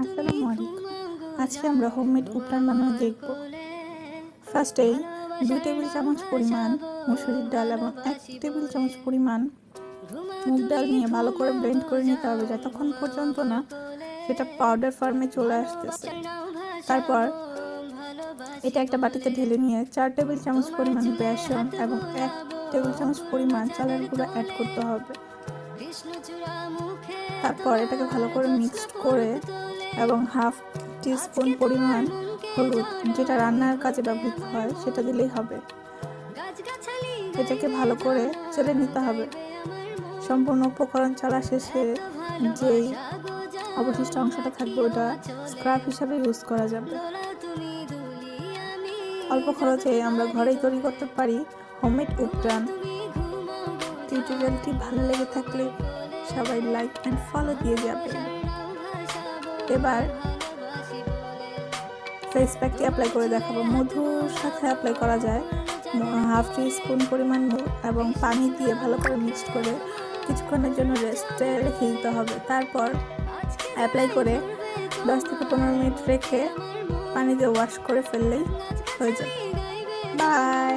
আসসালামু আলাইকুম। আজকে আমরা হোমমেড উপটান বানানো দেখব। ফার্স্টেই 2 টেবিল চামচ পরিমাণ মসুরির ডাল এবং 1 টেবিল চামচ পরিমাণ মুগ ডাল নিয়ে ভালো করে ব্লেন্ড করে নিতে হবে যতক্ষণ পর্যন্ত না সেটা পাউডার ফর্মে চলে আসতেছে। তারপর এটা একটা বাটিতে ঢেলে নিয়ে 4 টেবিল চামচ পরিমাণ বেসন এবং 1 টেবিল চামচ পরিমাণ চালের গুঁড়া অ্যাড করতে হবে। তারপর এটাকে ভালো করে মিক্সড করে এবং হাফ টিস্পুন পরিমাণ হলুদ, যেটা রান্নার কাজে ব্যবহৃত হয়, সেটা দিলেই হবে। এটাকে ভালো করে চেলে নিতে হবে। সম্পূর্ণ উপকরণ চালা শেষে যেই অবশিষ্ট অংশটা থাকবে ওটা স্ক্রাব হিসাবে ইউজ করা যাবে। অল্প খরচে আমরা ঘরেই তৈরি করতে পারি হোমমেড উপটান। টিউটোরিয়ালটি ভালো লেগে থাকলে সবাই লাইক অ্যান্ড ফলো দিয়ে যাবে। এবার ফেস প্যাকটি অ্যাপ্লাই করে দেখাবো। মধুর সাথে অ্যাপ্লাই করা যায়। হাফ টিস্পুন পরিমাণ এবং পানি দিয়ে ভালো করে মিক্সড করে কিছুক্ষণের জন্য রেস্টে রেখে দিতে হবে। তারপর অ্যাপ্লাই করে 10 থেকে 15 মিনিট রেখে পানি দিয়ে ওয়াশ করে ফেললেই হয়ে যাবে। বাই।